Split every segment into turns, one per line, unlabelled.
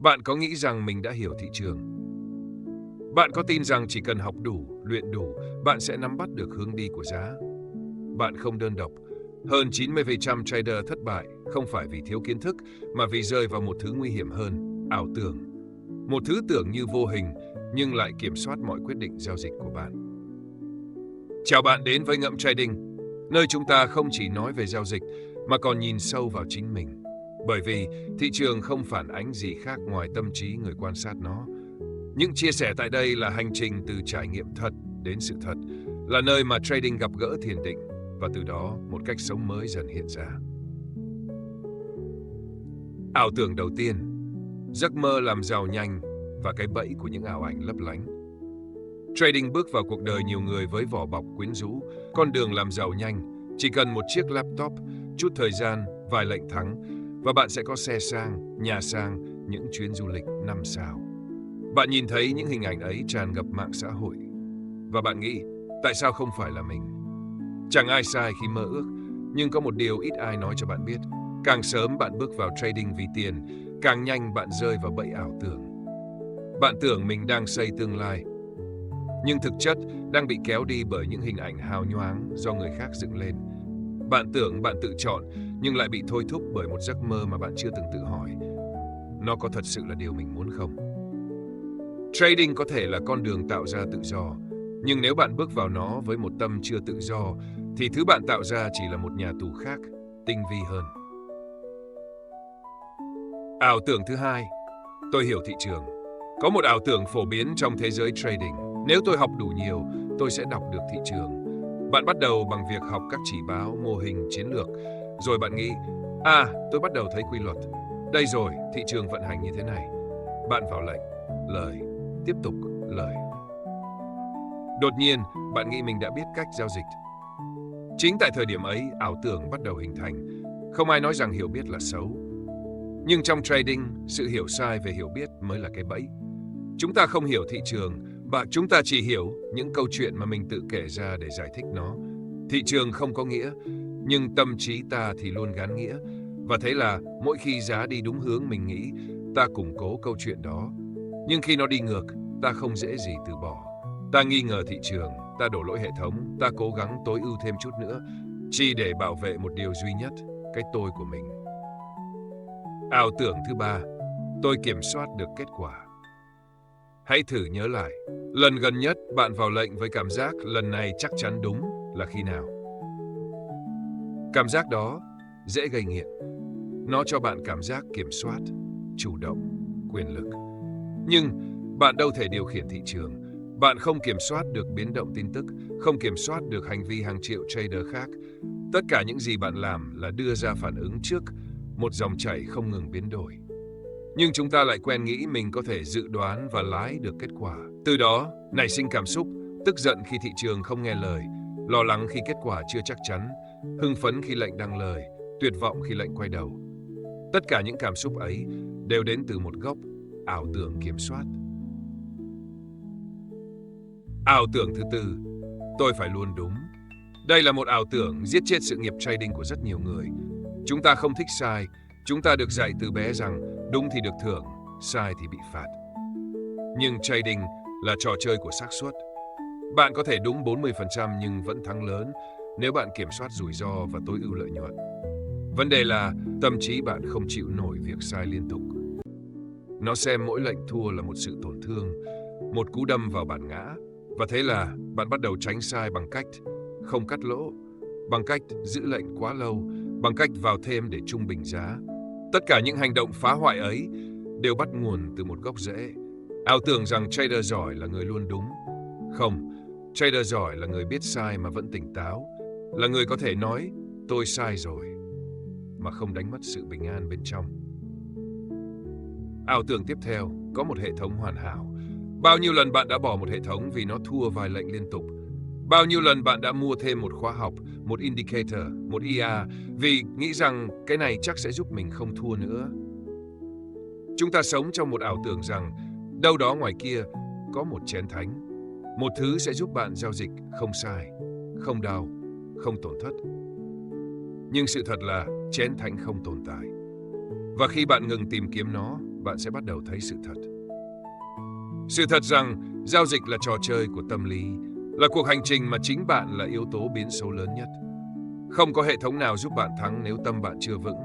Bạn có nghĩ rằng mình đã hiểu thị trường? Bạn có tin rằng chỉ cần học đủ, luyện đủ, bạn sẽ nắm bắt được hướng đi của giá? Bạn không đơn độc. Hơn 90% trader thất bại không phải vì thiếu kiến thức mà vì rơi vào một thứ nguy hiểm hơn, ảo tưởng. Một thứ tưởng như vô hình nhưng lại kiểm soát mọi quyết định giao dịch của bạn. Chào bạn đến với Ngẫm Trading, nơi chúng ta không chỉ nói về giao dịch mà còn nhìn sâu vào chính mình. Bởi vì thị trường không phản ánh gì khác ngoài tâm trí người quan sát nó. Những chia sẻ tại đây là hành trình từ trải nghiệm thật đến sự thật, là nơi mà trading gặp gỡ thiền định và từ đó một cách sống mới dần hiện ra. Ảo tưởng đầu tiên, giấc mơ làm giàu nhanh và cái bẫy của những ảo ảnh lấp lánh. Trading bước vào cuộc đời nhiều người với vỏ bọc quyến rũ, con đường làm giàu nhanh, chỉ cần một chiếc laptop, chút thời gian, vài lệnh thắng và bạn sẽ có xe sang, nhà sang, những chuyến du lịch 5 sao. Bạn nhìn thấy những hình ảnh ấy tràn ngập mạng xã hội và bạn nghĩ, tại sao không phải là mình? Chẳng ai sai khi mơ ước, nhưng có một điều ít ai nói cho bạn biết. Càng sớm bạn bước vào trading vì tiền, càng nhanh bạn rơi vào bẫy ảo tưởng. Bạn tưởng mình đang xây tương lai, nhưng thực chất đang bị kéo đi bởi những hình ảnh hào nhoáng do người khác dựng lên. Bạn tưởng bạn tự chọn, nhưng lại bị thôi thúc bởi một giấc mơ mà bạn chưa từng tự hỏi. Nó có thật sự là điều mình muốn không? Trading có thể là con đường tạo ra tự do, nhưng nếu bạn bước vào nó với một tâm chưa tự do, thì thứ bạn tạo ra chỉ là một nhà tù khác, tinh vi hơn. Ảo tưởng thứ hai, tôi hiểu thị trường. Có một ảo tưởng phổ biến trong thế giới trading. Nếu tôi học đủ nhiều, tôi sẽ đọc được thị trường. Bạn bắt đầu bằng việc học các chỉ báo, mô hình, chiến lược. Rồi bạn nghĩ, tôi bắt đầu thấy quy luật. Đây rồi, thị trường vận hành như thế này. Bạn vào lệnh, lời, tiếp tục lời. Đột nhiên, bạn nghĩ mình đã biết cách giao dịch. Chính tại thời điểm ấy, ảo tưởng bắt đầu hình thành. Không ai nói rằng hiểu biết là xấu. Nhưng trong trading, sự hiểu sai về hiểu biết mới là cái bẫy. Chúng ta không hiểu thị trường, và chúng ta chỉ hiểu những câu chuyện mà mình tự kể ra để giải thích nó. Thị trường không có nghĩa, nhưng tâm trí ta thì luôn gán nghĩa. Và thế là mỗi khi giá đi đúng hướng mình nghĩ, ta củng cố câu chuyện đó. Nhưng khi nó đi ngược, ta không dễ gì từ bỏ. Ta nghi ngờ thị trường, ta đổ lỗi hệ thống, ta cố gắng tối ưu thêm chút nữa, chỉ để bảo vệ một điều duy nhất, cái tôi của mình. Ảo tưởng thứ ba, tôi kiểm soát được kết quả. Hãy thử nhớ lại, lần gần nhất bạn vào lệnh với cảm giác lần này chắc chắn đúng là khi nào? Cảm giác đó dễ gây nghiện. Nó cho bạn cảm giác kiểm soát, chủ động, quyền lực. Nhưng bạn đâu thể điều khiển thị trường. Bạn không kiểm soát được biến động tin tức, không kiểm soát được hành vi hàng triệu trader khác. Tất cả những gì bạn làm là đưa ra phản ứng trước một dòng chảy không ngừng biến đổi. Nhưng chúng ta lại quen nghĩ mình có thể dự đoán và lái được kết quả. Từ đó, nảy sinh cảm xúc, tức giận khi thị trường không nghe lời, lo lắng khi kết quả chưa chắc chắn, hưng phấn khi lệnh đăng lời, tuyệt vọng khi lệnh quay đầu. Tất cả những cảm xúc ấy đều đến từ một gốc, ảo tưởng kiểm soát. Ảo tưởng thứ tư, tôi phải luôn đúng. Đây là một ảo tưởng giết chết sự nghiệp trading của rất nhiều người. Chúng ta không thích sai, chúng ta được dạy từ bé rằng đúng thì được thưởng, sai thì bị phạt. Nhưng trading là trò chơi của xác suất. Bạn có thể đúng 40% nhưng vẫn thắng lớn nếu bạn kiểm soát rủi ro và tối ưu lợi nhuận. Vấn đề là tâm trí bạn không chịu nổi việc sai liên tục. Nó xem mỗi lệnh thua là một sự tổn thương, một cú đâm vào bản ngã. Và thế là bạn bắt đầu tránh sai bằng cách không cắt lỗ, bằng cách giữ lệnh quá lâu, bằng cách vào thêm để trung bình giá. Tất cả những hành động phá hoại ấy đều bắt nguồn từ một gốc rễ. Ảo tưởng rằng trader giỏi là người luôn đúng. Không, trader giỏi là người biết sai mà vẫn tỉnh táo, là người có thể nói tôi sai rồi mà không đánh mất sự bình an bên trong. Ảo tưởng tiếp theo, có một hệ thống hoàn hảo. Bao nhiêu lần bạn đã bỏ một hệ thống vì nó thua vài lệnh liên tục? Bao nhiêu lần bạn đã mua thêm một khóa học, một indicator, một IA vì nghĩ rằng cái này chắc sẽ giúp mình không thua nữa? Chúng ta sống trong một ảo tưởng rằng đâu đó ngoài kia có một chén thánh, một thứ sẽ giúp bạn giao dịch không sai, không đau, không tổn thất. Nhưng sự thật là chén thánh không tồn tại. Và khi bạn ngừng tìm kiếm nó, bạn sẽ bắt đầu thấy sự thật. Sự thật rằng giao dịch là trò chơi của tâm lý, là cuộc hành trình mà chính bạn là yếu tố biến số lớn nhất. Không có hệ thống nào giúp bạn thắng nếu tâm bạn chưa vững,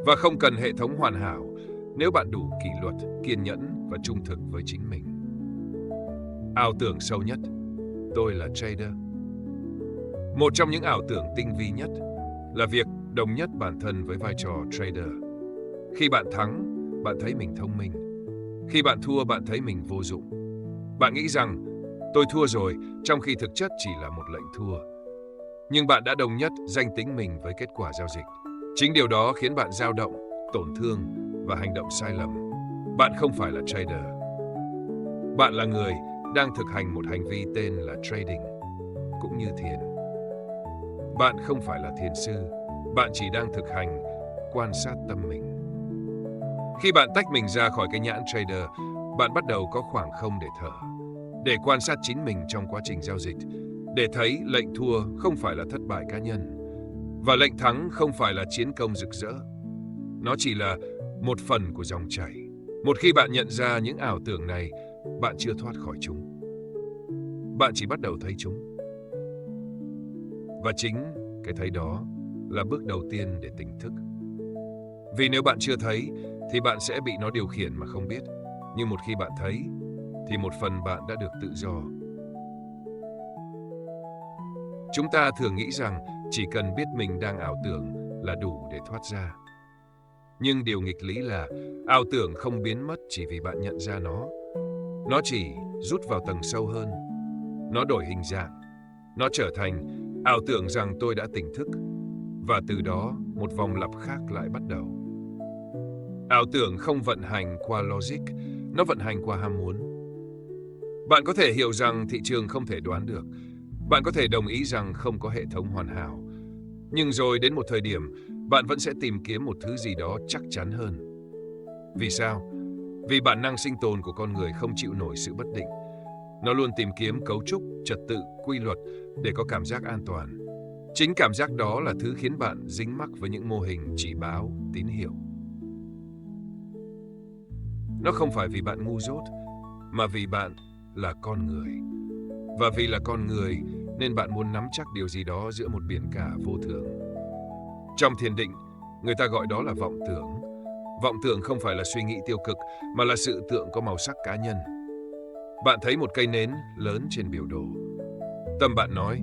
và không cần hệ thống hoàn hảo nếu bạn đủ kỷ luật, kiên nhẫn và trung thực với chính mình. Ảo tưởng sâu nhất, tôi là trader. Một trong những ảo tưởng tinh vi nhất là việc đồng nhất bản thân với vai trò trader. Khi bạn thắng, bạn thấy mình thông minh. Khi bạn thua, bạn thấy mình vô dụng. Bạn nghĩ rằng tôi thua rồi, trong khi thực chất chỉ là một lệnh thua. Nhưng bạn đã đồng nhất danh tính mình với kết quả giao dịch. Chính điều đó khiến bạn dao động, tổn thương và hành động sai lầm. Bạn không phải là trader. Bạn là người đang thực hành một hành vi tên là trading, cũng như thiền. Bạn không phải là thiền sư. Bạn chỉ đang thực hành quan sát tâm mình. Khi bạn tách mình ra khỏi cái nhãn trader, bạn bắt đầu có khoảng không để thở, để quan sát chính mình trong quá trình giao dịch, để thấy lệnh thua không phải là thất bại cá nhân, và lệnh thắng không phải là chiến công rực rỡ. Nó chỉ là một phần của dòng chảy. Một khi bạn nhận ra những ảo tưởng này, bạn chưa thoát khỏi chúng. Bạn chỉ bắt đầu thấy chúng. Và chính cái thấy đó là bước đầu tiên để tỉnh thức. Vì nếu bạn chưa thấy, thì bạn sẽ bị nó điều khiển mà không biết. Nhưng một khi bạn thấy, thì một phần bạn đã được tự do. Chúng ta thường nghĩ rằng chỉ cần biết mình đang ảo tưởng là đủ để thoát ra. Nhưng điều nghịch lý là ảo tưởng không biến mất chỉ vì bạn nhận ra nó. Nó chỉ rút vào tầng sâu hơn. Nó đổi hình dạng. Nó trở thành ảo tưởng rằng tôi đã tỉnh thức. Và từ đó, một vòng lặp khác lại bắt đầu. Ảo tưởng không vận hành qua logic, nó vận hành qua ham muốn. Bạn có thể hiểu rằng thị trường không thể đoán được. Bạn có thể đồng ý rằng không có hệ thống hoàn hảo. Nhưng rồi đến một thời điểm, bạn vẫn sẽ tìm kiếm một thứ gì đó chắc chắn hơn. Vì sao? Vì bản năng sinh tồn của con người không chịu nổi sự bất định. Nó luôn tìm kiếm cấu trúc, trật tự, quy luật để có cảm giác an toàn. Chính cảm giác đó là thứ khiến bạn dính mắc với những mô hình chỉ báo, tín hiệu. Nó không phải vì bạn ngu dốt, mà vì bạn là con người. Và vì là con người, nên bạn muốn nắm chắc điều gì đó giữa một biển cả vô thường. Trong thiền định, người ta gọi đó là vọng tưởng. Vọng tưởng không phải là suy nghĩ tiêu cực, mà là sự tượng có màu sắc cá nhân. Bạn thấy một cây nến lớn trên biểu đồ. Tâm bạn nói,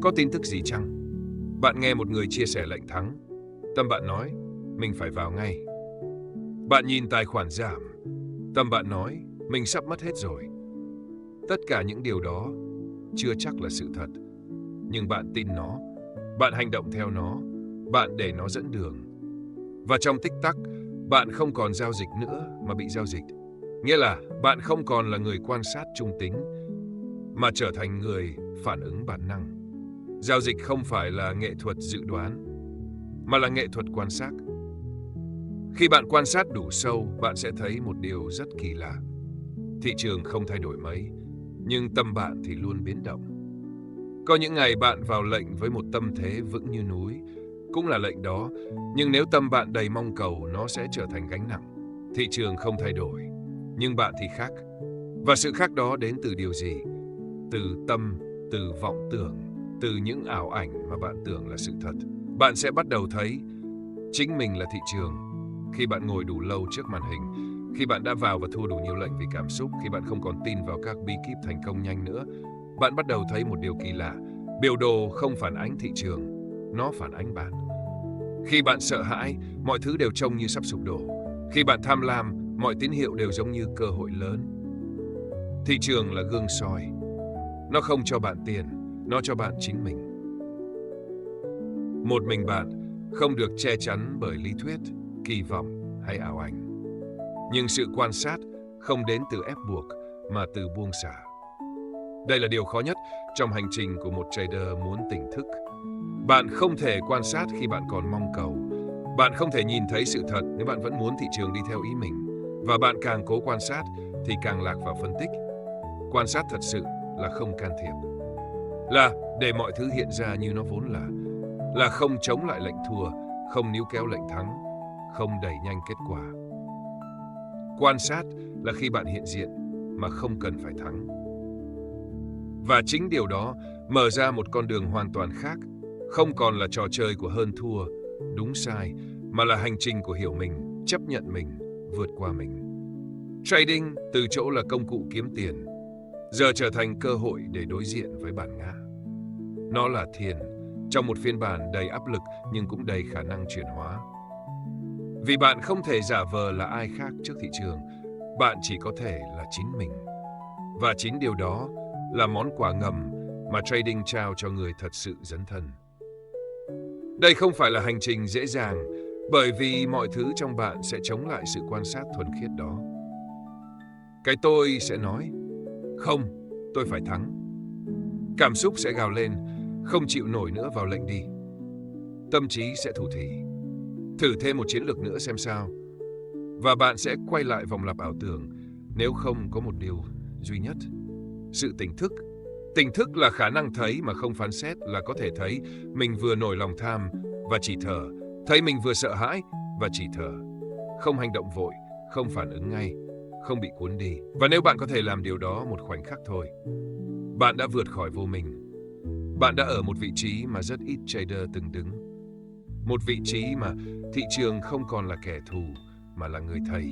có tin tức gì chăng? Bạn nghe một người chia sẻ lệnh thắng. Tâm bạn nói, mình phải vào ngay. Bạn nhìn tài khoản giảm. Tâm bạn nói, mình sắp mất hết rồi. Tất cả những điều đó chưa chắc là sự thật. Nhưng bạn tin nó, bạn hành động theo nó, bạn để nó dẫn đường. Và trong tích tắc, bạn không còn giao dịch nữa mà bị giao dịch. Nghĩa là bạn không còn là người quan sát trung tính, mà trở thành người phản ứng bản năng. Giao dịch không phải là nghệ thuật dự đoán, mà là nghệ thuật quan sát. Khi bạn quan sát đủ sâu, bạn sẽ thấy một điều rất kỳ lạ. Thị trường không thay đổi mấy, nhưng tâm bạn thì luôn biến động. Có những ngày bạn vào lệnh với một tâm thế vững như núi, cũng là lệnh đó, nhưng nếu tâm bạn đầy mong cầu, nó sẽ trở thành gánh nặng. Thị trường không thay đổi, nhưng bạn thì khác. Và sự khác đó đến từ điều gì? Từ tâm, từ vọng tưởng, từ những ảo ảnh mà bạn tưởng là sự thật. Bạn sẽ bắt đầu thấy chính mình là thị trường. Khi bạn ngồi đủ lâu trước màn hình, khi bạn đã vào và thua đủ nhiều lệnh vì cảm xúc, khi bạn không còn tin vào các bí kíp thành công nhanh nữa, bạn bắt đầu thấy một điều kỳ lạ. Biểu đồ không phản ánh thị trường, nó phản ánh bạn. Khi bạn sợ hãi, mọi thứ đều trông như sắp sụp đổ. Khi bạn tham lam, mọi tín hiệu đều giống như cơ hội lớn. Thị trường là gương soi. Nó không cho bạn tiền, nó cho bạn chính mình. Một mình bạn không được che chắn bởi lý thuyết, kỳ vọng hay ảo ảnh. Nhưng sự quan sát không đến từ ép buộc mà từ buông xả. Đây là điều khó nhất trong hành trình của một trader muốn tỉnh thức. Bạn không thể quan sát khi bạn còn mong cầu. Bạn không thể nhìn thấy sự thật nếu bạn vẫn muốn thị trường đi theo ý mình. Và bạn càng cố quan sát thì càng lạc vào phân tích. Quan sát thật sự là không can thiệp. Là để mọi thứ hiện ra như nó vốn là. Là không chống lại lệnh thua, không níu kéo lệnh thắng, không đẩy nhanh kết quả. Quan sát là khi bạn hiện diện mà không cần phải thắng. Và chính điều đó mở ra một con đường hoàn toàn khác, không còn là trò chơi của hơn thua, đúng sai, mà là hành trình của hiểu mình, chấp nhận mình, vượt qua mình. Trading từ chỗ là công cụ kiếm tiền, giờ trở thành cơ hội để đối diện với bản ngã. Nó là thiền, trong một phiên bản đầy áp lực nhưng cũng đầy khả năng chuyển hóa. Vì bạn không thể giả vờ là ai khác trước thị trường, bạn chỉ có thể là chính mình. Và chính điều đó là món quà ngầm mà trading trao cho người thật sự dấn thân. Đây không phải là hành trình dễ dàng, bởi vì mọi thứ trong bạn sẽ chống lại sự quan sát thuần khiết đó. Cái tôi sẽ nói, không, tôi phải thắng. Cảm xúc sẽ gào lên, không chịu nổi nữa, vào lệnh đi. Tâm trí sẽ thủ thỉ, thử thêm một chiến lược nữa xem sao. Và bạn sẽ quay lại vòng lặp ảo tưởng, nếu không có một điều duy nhất. Sự tỉnh thức. Tỉnh thức là khả năng thấy mà không phán xét, là có thể thấy mình vừa nổi lòng tham và chỉ thở, thấy mình vừa sợ hãi và chỉ thở. Không hành động vội, không phản ứng ngay, không bị cuốn đi. Và nếu bạn có thể làm điều đó một khoảnh khắc thôi, bạn đã vượt khỏi vô mình. Bạn đã ở một vị trí mà rất ít trader từng đứng. Một vị trí mà thị trường không còn là kẻ thù, mà là người thầy.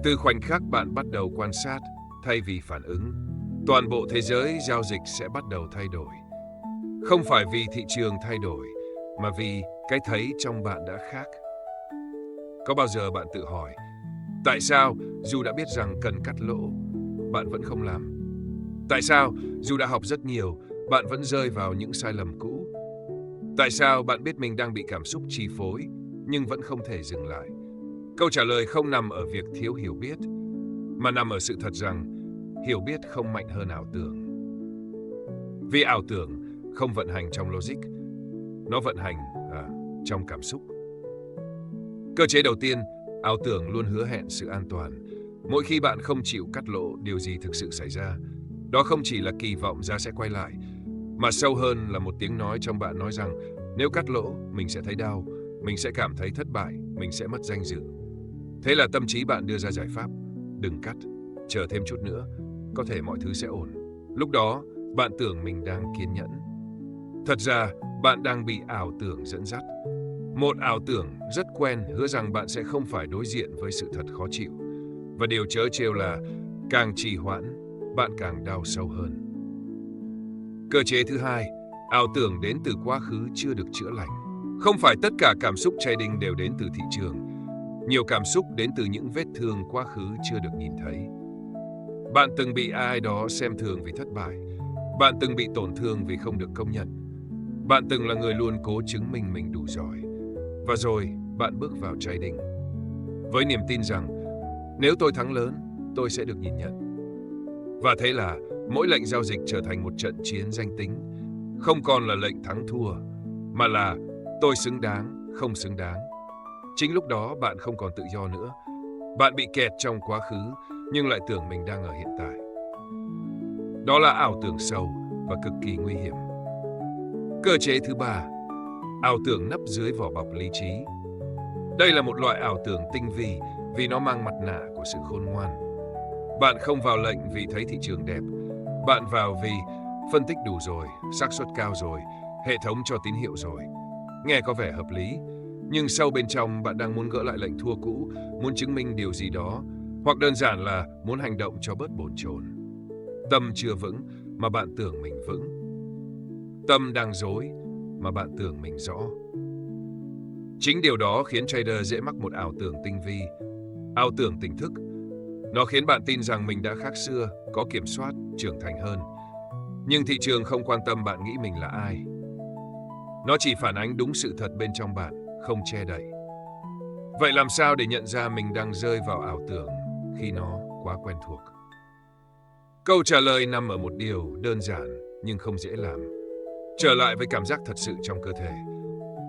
Từ khoảnh khắc bạn bắt đầu quan sát thay vì phản ứng, toàn bộ thế giới giao dịch sẽ bắt đầu thay đổi. Không phải vì thị trường thay đổi, mà vì cái thấy trong bạn đã khác. Có bao giờ bạn tự hỏi, tại sao dù đã biết rằng cần cắt lỗ, bạn vẫn không làm? Tại sao dù đã học rất nhiều, bạn vẫn rơi vào những sai lầm cũ? Tại sao bạn biết mình đang bị cảm xúc chi phối, nhưng vẫn không thể dừng lại? Câu trả lời không nằm ở việc thiếu hiểu biết, mà nằm ở sự thật rằng hiểu biết không mạnh hơn ảo tưởng. Vì ảo tưởng không vận hành trong logic, nó vận hành trong cảm xúc. Cơ chế đầu tiên, ảo tưởng luôn hứa hẹn sự an toàn. Mỗi khi bạn không chịu cắt lỗ, điều gì thực sự xảy ra? Đó không chỉ là kỳ vọng giá sẽ quay lại, mà sâu hơn là một tiếng nói trong bạn nói rằng nếu cắt lỗ, mình sẽ thấy đau, mình sẽ cảm thấy thất bại, mình sẽ mất danh dự. Thế là tâm trí bạn đưa ra giải pháp, đừng cắt, chờ thêm chút nữa, có thể mọi thứ sẽ ổn. Lúc đó, bạn tưởng mình đang kiên nhẫn. Thật ra, bạn đang bị ảo tưởng dẫn dắt. Một ảo tưởng rất quen hứa rằng bạn sẽ không phải đối diện với sự thật khó chịu. Và điều trớ trêu là càng trì hoãn, bạn càng đau sâu hơn. Cơ chế thứ hai, ảo tưởng đến từ quá khứ chưa được chữa lành. Không phải tất cả cảm xúc trading đều đến từ thị trường. Nhiều cảm xúc đến từ những vết thương quá khứ chưa được nhìn thấy. Bạn từng bị ai đó xem thường vì thất bại. Bạn từng bị tổn thương vì không được công nhận. Bạn từng là người luôn cố chứng minh mình đủ giỏi. Và rồi bạn bước vào trading với niềm tin rằng nếu tôi thắng lớn, tôi sẽ được nhìn nhận. Và thế là mỗi lệnh giao dịch trở thành một trận chiến danh tính. Không còn là lệnh thắng thua, mà là tôi xứng đáng, không xứng đáng. Chính lúc đó bạn không còn tự do nữa. Bạn bị kẹt trong quá khứ, nhưng lại tưởng mình đang ở hiện tại. Đó là ảo tưởng sâu và cực kỳ nguy hiểm. Cơ chế thứ ba, ảo tưởng nấp dưới vỏ bọc lý trí. Đây là một loại ảo tưởng tinh vi vì nó mang mặt nạ của sự khôn ngoan. Bạn không vào lệnh vì thấy thị trường đẹp. Bạn vào vì phân tích đủ rồi, xác suất cao rồi, hệ thống cho tín hiệu rồi. Nghe có vẻ hợp lý, nhưng sâu bên trong bạn đang muốn gỡ lại lệnh thua cũ, muốn chứng minh điều gì đó, hoặc đơn giản là muốn hành động cho bớt bồn chồn. Tâm chưa vững mà bạn tưởng mình vững. Tâm đang rối mà bạn tưởng mình rõ. Chính điều đó khiến trader dễ mắc một ảo tưởng tinh vi, ảo tưởng tỉnh thức. Nó khiến bạn tin rằng mình đã khác xưa, có kiểm soát, trưởng thành hơn. Nhưng thị trường không quan tâm bạn nghĩ mình là ai. Nó chỉ phản ánh đúng sự thật bên trong bạn, không che đậy. Vậy làm sao để nhận ra mình đang rơi vào ảo tưởng khi nó quá quen thuộc? Câu trả lời nằm ở một điều đơn giản nhưng không dễ làm. Trở lại với cảm giác thật sự trong cơ thể.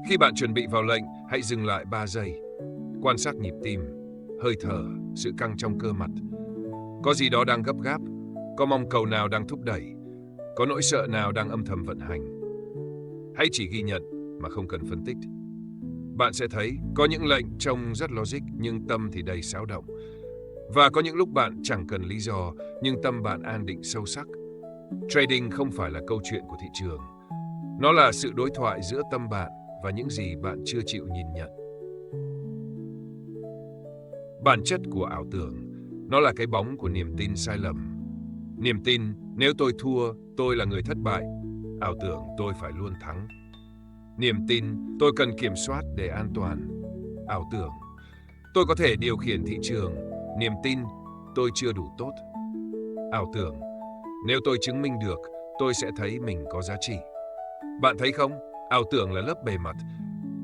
Khi bạn chuẩn bị vào lệnh, hãy dừng lại 3 giây. Quan sát nhịp tim, hơi thở, sự căng trong cơ mặt. Có gì đó đang gấp gáp, có mong cầu nào đang thúc đẩy, có nỗi sợ nào đang âm thầm vận hành. Hãy chỉ ghi nhận mà không cần phân tích. Bạn sẽ thấy có những lệnh trông rất logic nhưng tâm thì đầy xáo động. Và có những lúc bạn chẳng cần lý do, nhưng tâm bạn an định sâu sắc. Trading không phải là câu chuyện của thị trường. Nó là sự đối thoại giữa tâm bạn và những gì bạn chưa chịu nhìn nhận. Bản chất của ảo tưởng, nó là cái bóng của niềm tin sai lầm. Niềm tin, nếu tôi thua, tôi là người thất bại. Ảo tưởng, tôi phải luôn thắng. Niềm tin, tôi cần kiểm soát để an toàn. Ảo tưởng, tôi có thể điều khiển thị trường. Niềm tin, tôi chưa đủ tốt. Ảo tưởng, nếu tôi chứng minh được, tôi sẽ thấy mình có giá trị. Bạn thấy không? Ảo tưởng là lớp bề mặt.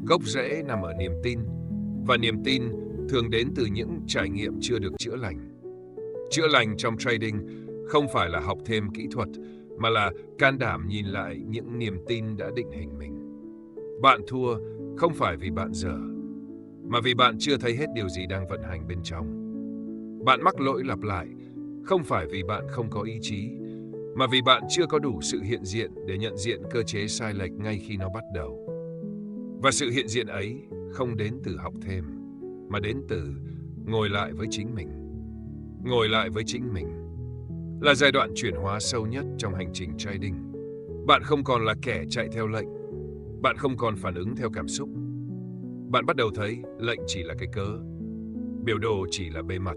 Gốc rễ nằm ở niềm tin. Và niềm tin thường đến từ những trải nghiệm chưa được chữa lành. Chữa lành trong trading không phải là học thêm kỹ thuật, mà là can đảm nhìn lại những niềm tin đã định hình mình. Bạn thua không phải vì bạn dở, mà vì bạn chưa thấy hết điều gì đang vận hành bên trong. Bạn mắc lỗi lặp lại không phải vì bạn không có ý chí, mà vì bạn chưa có đủ sự hiện diện để nhận diện cơ chế sai lệch ngay khi nó bắt đầu. Và sự hiện diện ấy không đến từ học thêm, mà đến từ ngồi lại với chính mình. Ngồi lại với chính mình là giai đoạn chuyển hóa sâu nhất trong hành trình trading. Bạn không còn là kẻ chạy theo lệnh. Bạn không còn phản ứng theo cảm xúc. Bạn bắt đầu thấy lệnh chỉ là cái cớ, biểu đồ chỉ là bề mặt,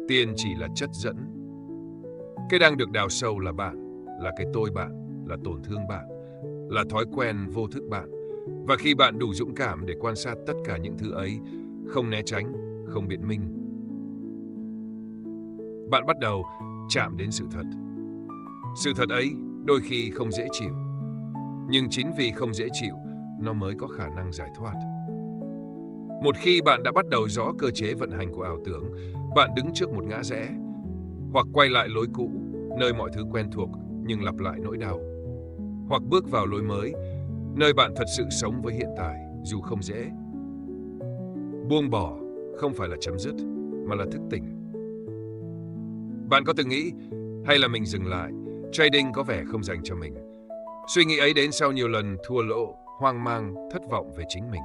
tiền chỉ là chất dẫn. Cái đang được đào sâu là bạn, là cái tôi bạn, là tổn thương bạn, là thói quen vô thức bạn. Và khi bạn đủ dũng cảm để quan sát tất cả những thứ ấy, không né tránh, không biện minh, bạn bắt đầu chạm đến sự thật. Sự thật ấy đôi khi không dễ chịu, nhưng chính vì không dễ chịu, nó mới có khả năng giải thoát. Một khi bạn đã bắt đầu rõ cơ chế vận hành của ảo tưởng, bạn đứng trước một ngã rẽ, hoặc quay lại lối cũ, nơi mọi thứ quen thuộc nhưng lặp lại nỗi đau, hoặc bước vào lối mới, nơi bạn thật sự sống với hiện tại, dù không dễ. Buông bỏ không phải là chấm dứt, mà là thức tỉnh. Bạn có từng nghĩ, hay là mình dừng lại, trading có vẻ không dành cho mình. Suy nghĩ ấy đến sau nhiều lần thua lỗ, hoang mang, thất vọng về chính mình.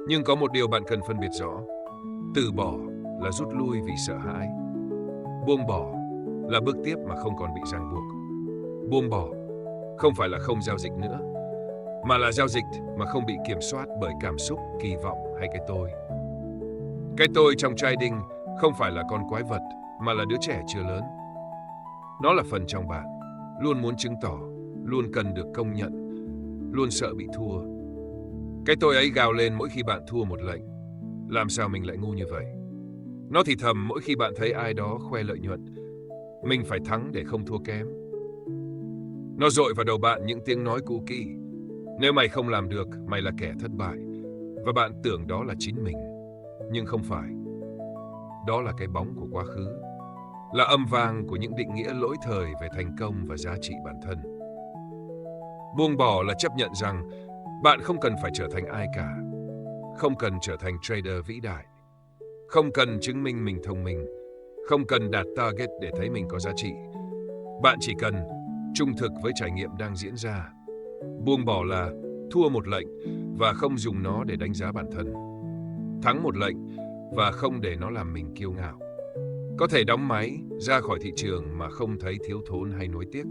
Nhưng có một điều bạn cần phân biệt rõ. Từ bỏ là rút lui vì sợ hãi. Buông bỏ là bước tiếp mà không còn bị ràng buộc. Buông bỏ không phải là không giao dịch nữa, mà là giao dịch mà không bị kiểm soát bởi cảm xúc, kỳ vọng hay cái tôi. Cái tôi trong trading không phải là con quái vật, mà là đứa trẻ chưa lớn. Nó là phần trong bạn, luôn muốn chứng tỏ, luôn cần được công nhận, luôn sợ bị thua. Cái tôi ấy gào lên mỗi khi bạn thua một lệnh. Làm sao mình lại ngu như vậy? Nó thì thầm mỗi khi bạn thấy ai đó khoe lợi nhuận. Mình phải thắng để không thua kém. Nó dội vào đầu bạn những tiếng nói cũ kỹ. Nếu mày không làm được, mày là kẻ thất bại. Và bạn tưởng đó là chính mình. Nhưng không phải. Đó là cái bóng của quá khứ. Là âm vang của những định nghĩa lỗi thời về thành công và giá trị bản thân. Buông bỏ là chấp nhận rằng bạn không cần phải trở thành ai cả. Không cần trở thành trader vĩ đại. Không cần chứng minh mình thông minh. Không cần đạt target để thấy mình có giá trị. Bạn chỉ cần trung thực với trải nghiệm đang diễn ra. Buông bỏ là thua một lệnh và không dùng nó để đánh giá bản thân. Thắng một lệnh và không để nó làm mình kiêu ngạo. Có thể đóng máy, ra khỏi thị trường mà không thấy thiếu thốn hay nuối tiếc.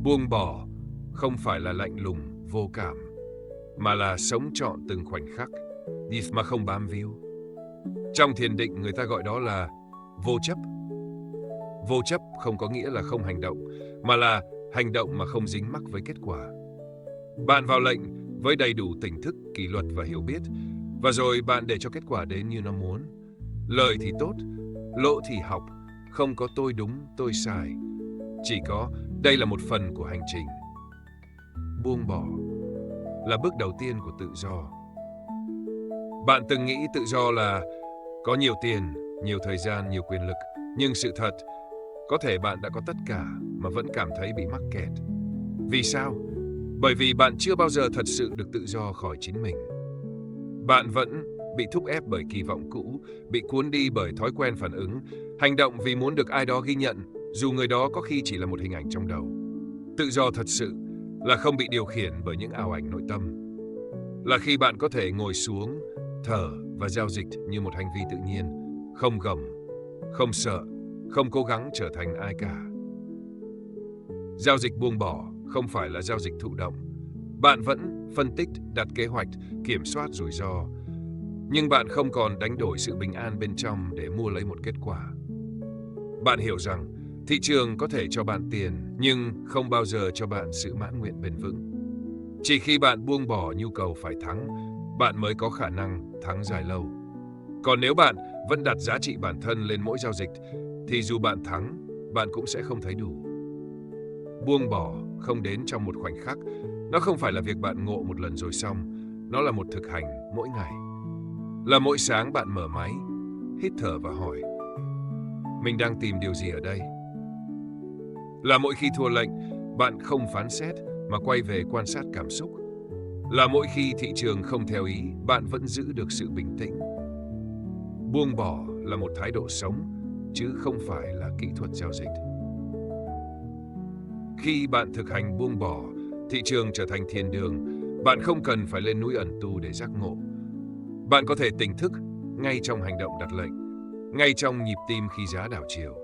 Buông bỏ không phải là lạnh lùng, vô cảm, mà là sống trọn từng khoảnh khắc, đi mà không bám víu. Trong thiền định người ta gọi đó là vô chấp. Vô chấp không có nghĩa là không hành động, mà là hành động mà không dính mắc với kết quả. Bạn vào lệnh với đầy đủ tỉnh thức, kỷ luật và hiểu biết, và rồi bạn để cho kết quả đến như nó muốn. Lợi thì tốt, lỗ thì học, không có tôi đúng, tôi sai. Chỉ có đây là một phần của hành trình. Buông bỏ là bước đầu tiên của tự do. Bạn từng nghĩ tự do là có nhiều tiền, nhiều thời gian, nhiều quyền lực. Nhưng sự thật, có thể bạn đã có tất cả mà vẫn cảm thấy bị mắc kẹt. Vì sao? Bởi vì bạn chưa bao giờ thật sự được tự do khỏi chính mình. Bạn vẫn bị thúc ép bởi kỳ vọng cũ, bị cuốn đi bởi thói quen phản ứng, hành động vì muốn được ai đó ghi nhận, dù người đó có khi chỉ là một hình ảnh trong đầu. Tự do thật sự là không bị điều khiển bởi những ảo ảnh nội tâm. Là khi bạn có thể ngồi xuống, thở và giao dịch như một hành vi tự nhiên, không gồng, không sợ, không cố gắng trở thành ai cả. Giao dịch buông bỏ không phải là giao dịch thụ động. Bạn vẫn phân tích, đặt kế hoạch, kiểm soát rủi ro, nhưng bạn không còn đánh đổi sự bình an bên trong để mua lấy một kết quả. Bạn hiểu rằng thị trường có thể cho bạn tiền, nhưng không bao giờ cho bạn sự mãn nguyện bền vững. Chỉ khi bạn buông bỏ nhu cầu phải thắng, bạn mới có khả năng thắng dài lâu. Còn nếu bạn vẫn đặt giá trị bản thân lên mỗi giao dịch, thì dù bạn thắng, bạn cũng sẽ không thấy đủ. Buông bỏ không đến trong một khoảnh khắc. Nó không phải là việc bạn ngộ một lần rồi xong. Nó là một thực hành mỗi ngày. Là mỗi sáng bạn mở máy, hít thở và hỏi: mình đang tìm điều gì ở đây? Là mỗi khi thua lệnh, bạn không phán xét mà quay về quan sát cảm xúc. Là mỗi khi thị trường không theo ý, bạn vẫn giữ được sự bình tĩnh. Buông bỏ là một thái độ sống, chứ không phải là kỹ thuật giao dịch. Khi bạn thực hành buông bỏ, thị trường trở thành thiên đường. Bạn không cần phải lên núi ẩn tu để giác ngộ. Bạn có thể tỉnh thức ngay trong hành động đặt lệnh, ngay trong nhịp tim khi giá đảo chiều,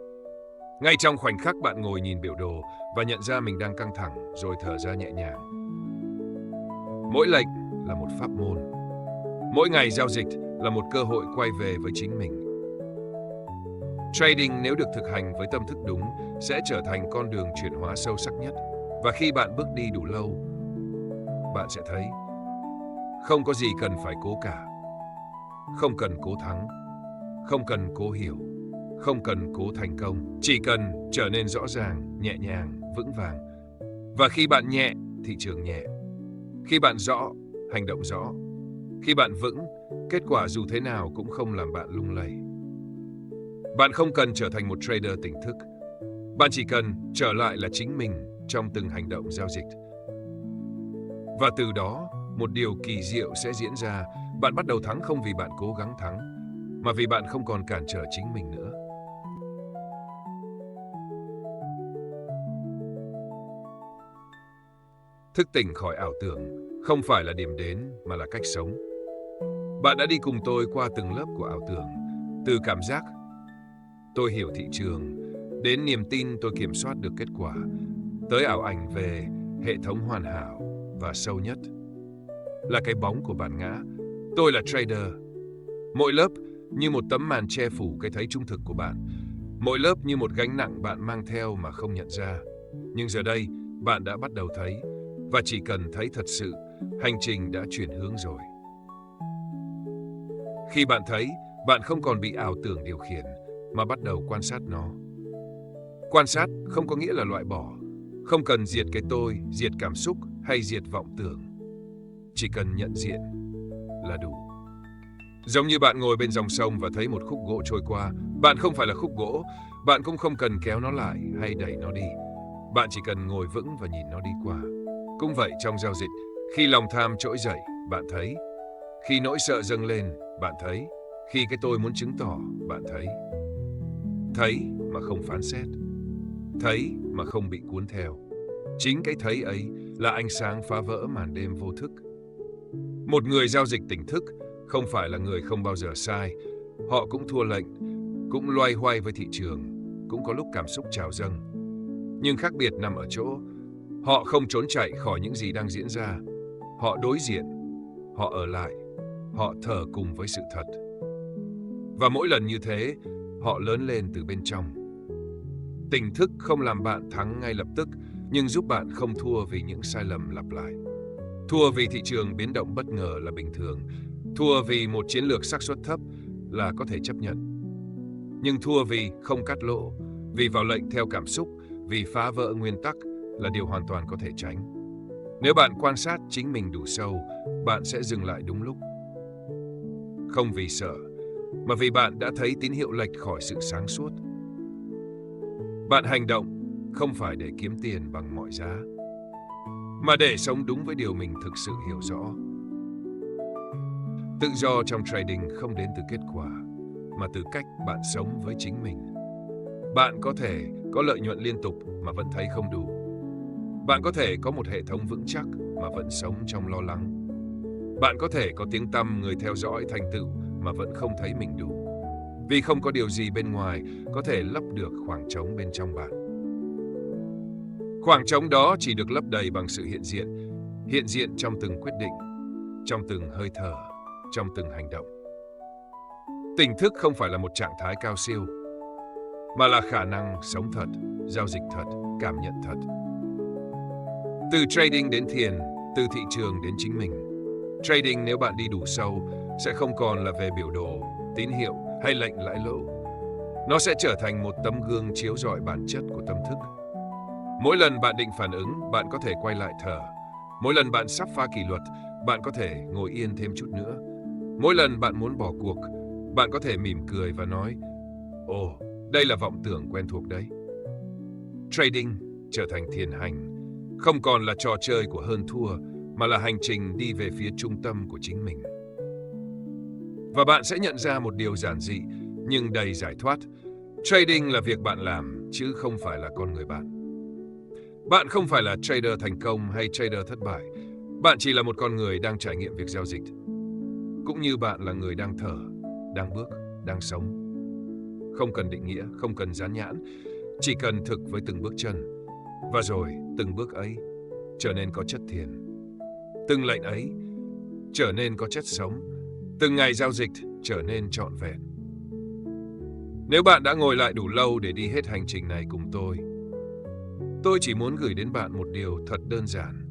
ngay trong khoảnh khắc bạn ngồi nhìn biểu đồ và nhận ra mình đang căng thẳng rồi thở ra nhẹ nhàng. Mỗi lệnh là một pháp môn. Mỗi ngày giao dịch là một cơ hội quay về với chính mình. Trading nếu được thực hành với tâm thức đúng sẽ trở thành con đường chuyển hóa sâu sắc nhất. Và khi bạn bước đi đủ lâu, bạn sẽ thấy không có gì cần phải cố cả. Không cần cố thắng, không cần cố hiểu, không cần cố thành công. Chỉ cần trở nên rõ ràng, nhẹ nhàng, vững vàng. Và khi bạn nhẹ, thị trường nhẹ. Khi bạn rõ, hành động rõ. Khi bạn vững, kết quả dù thế nào cũng không làm bạn lung lay. Bạn không cần trở thành một trader tỉnh thức. Bạn chỉ cần trở lại là chính mình trong từng hành động giao dịch. Và từ đó, một điều kỳ diệu sẽ diễn ra. Bạn bắt đầu thắng không vì bạn cố gắng thắng, mà vì bạn không còn cản trở chính mình nữa. Thức tỉnh khỏi ảo tưởng không phải là điểm đến mà là cách sống. Bạn đã đi cùng tôi qua từng lớp của ảo tưởng, từ cảm giác tôi hiểu thị trường, đến niềm tin tôi kiểm soát được kết quả, tới ảo ảnh về hệ thống hoàn hảo và sâu nhất là cái bóng của bản ngã. Tôi là trader. Mỗi lớp như một tấm màn che phủ cái thấy trung thực của bạn. Mỗi lớp như một gánh nặng bạn mang theo mà không nhận ra. Nhưng giờ đây, bạn đã bắt đầu thấy, và chỉ cần thấy thật sự, hành trình đã chuyển hướng rồi. Khi bạn thấy, bạn không còn bị ảo tưởng điều khiển, mà bắt đầu quan sát nó. Quan sát không có nghĩa là loại bỏ, không cần diệt cái tôi, diệt cảm xúc hay diệt vọng tưởng. Chỉ cần nhận diện là đủ. Giống như bạn ngồi bên dòng sông và thấy một khúc gỗ trôi qua, bạn không phải là khúc gỗ, bạn cũng không cần kéo nó lại hay đẩy nó đi. Bạn chỉ cần ngồi vững và nhìn nó đi qua. Cũng vậy trong giao dịch, khi lòng tham trỗi dậy, bạn thấy. Khi nỗi sợ dâng lên, bạn thấy. Khi cái tôi muốn chứng tỏ, bạn thấy. Thấy mà không phán xét. Thấy mà không bị cuốn theo. Chính cái thấy ấy là ánh sáng phá vỡ màn đêm vô thức. Một người giao dịch tỉnh thức không phải là người không bao giờ sai. Họ cũng thua lệnh, cũng loay hoay với thị trường, cũng có lúc cảm xúc trào dâng. Nhưng khác biệt nằm ở chỗ, họ không trốn chạy khỏi những gì đang diễn ra. Họ đối diện, họ ở lại, họ thở cùng với sự thật. Và mỗi lần như thế, họ lớn lên từ bên trong. Tỉnh thức không làm bạn thắng ngay lập tức, nhưng giúp bạn không thua vì những sai lầm lặp lại. Thua vì thị trường biến động bất ngờ là bình thường. Thua vì một chiến lược xác suất thấp là có thể chấp nhận. Nhưng thua vì không cắt lỗ, vì vào lệnh theo cảm xúc, vì phá vỡ nguyên tắc là điều hoàn toàn có thể tránh. Nếu bạn quan sát chính mình đủ sâu, bạn sẽ dừng lại đúng lúc. Không vì sợ, mà vì bạn đã thấy tín hiệu lệch khỏi sự sáng suốt. Bạn hành động không phải để kiếm tiền bằng mọi giá, mà để sống đúng với điều mình thực sự hiểu rõ. Tự do trong trading không đến từ kết quả, mà từ cách bạn sống với chính mình. Bạn có thể có lợi nhuận liên tục mà vẫn thấy không đủ. Bạn có thể có một hệ thống vững chắc mà vẫn sống trong lo lắng. Bạn có thể có tiếng tăm người theo dõi thành tựu mà vẫn không thấy mình đủ. Vì không có điều gì bên ngoài có thể lấp được khoảng trống bên trong bạn. Khoảng trống đó chỉ được lấp đầy bằng sự hiện diện trong từng quyết định, trong từng hơi thở, trong từng hành động. Tỉnh thức không phải là một trạng thái cao siêu, mà là khả năng sống thật, giao dịch thật, cảm nhận thật. Từ trading đến thiền, từ thị trường đến chính mình. Trading nếu bạn đi đủ sâu sẽ không còn là về biểu đồ, tín hiệu hay lệnh lãi lỗ. Nó sẽ trở thành một tấm gương chiếu rọi bản chất của tâm thức. Mỗi lần bạn định phản ứng, bạn có thể quay lại thở. Mỗi lần bạn sắp phá kỷ luật, bạn có thể ngồi yên thêm chút nữa. Mỗi lần bạn muốn bỏ cuộc, bạn có thể mỉm cười và nói, ồ, đây là vọng tưởng quen thuộc đấy. Trading trở thành thiền hành, không còn là trò chơi của hơn thua, mà là hành trình đi về phía trung tâm của chính mình. Và bạn sẽ nhận ra một điều giản dị nhưng đầy giải thoát. Trading là việc bạn làm, chứ không phải là con người bạn. Bạn không phải là trader thành công hay trader thất bại. Bạn chỉ là một con người đang trải nghiệm việc giao dịch. Cũng như bạn là người đang thở, đang bước, đang sống. Không cần định nghĩa, không cần dán nhãn, chỉ cần thực với từng bước chân. Và rồi, từng bước ấy trở nên có chất thiền. Từng lệnh ấy trở nên có chất sống. Từng ngày giao dịch trở nên trọn vẹn. Nếu bạn đã ngồi lại đủ lâu để đi hết hành trình này cùng tôi chỉ muốn gửi đến bạn một điều thật đơn giản,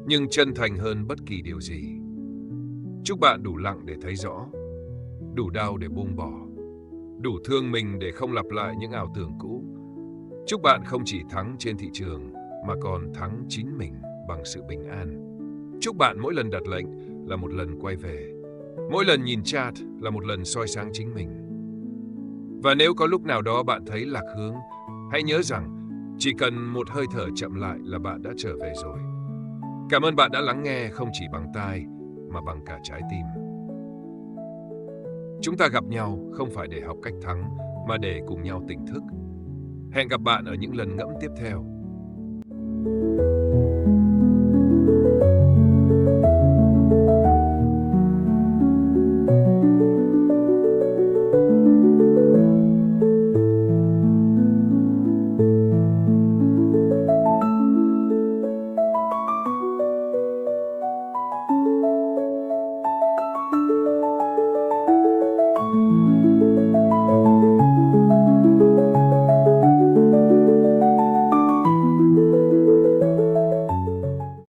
nhưng chân thành hơn bất kỳ điều gì. Chúc bạn đủ lặng để thấy rõ, đủ đau để buông bỏ, đủ thương mình để không lặp lại những ảo tưởng cũ. Chúc bạn không chỉ thắng trên thị trường, mà còn thắng chính mình bằng sự bình an. Chúc bạn mỗi lần đặt lệnh là một lần quay về, mỗi lần nhìn chart là một lần soi sáng chính mình. Và nếu có lúc nào đó bạn thấy lạc hướng, hãy nhớ rằng chỉ cần một hơi thở chậm lại là bạn đã trở về rồi. Cảm ơn bạn đã lắng nghe không chỉ bằng tai, mà bằng cả trái tim. Chúng ta gặp nhau không phải để học cách thắng, mà để cùng nhau tỉnh thức. Hẹn gặp bạn ở những lần ngẫm tiếp theo.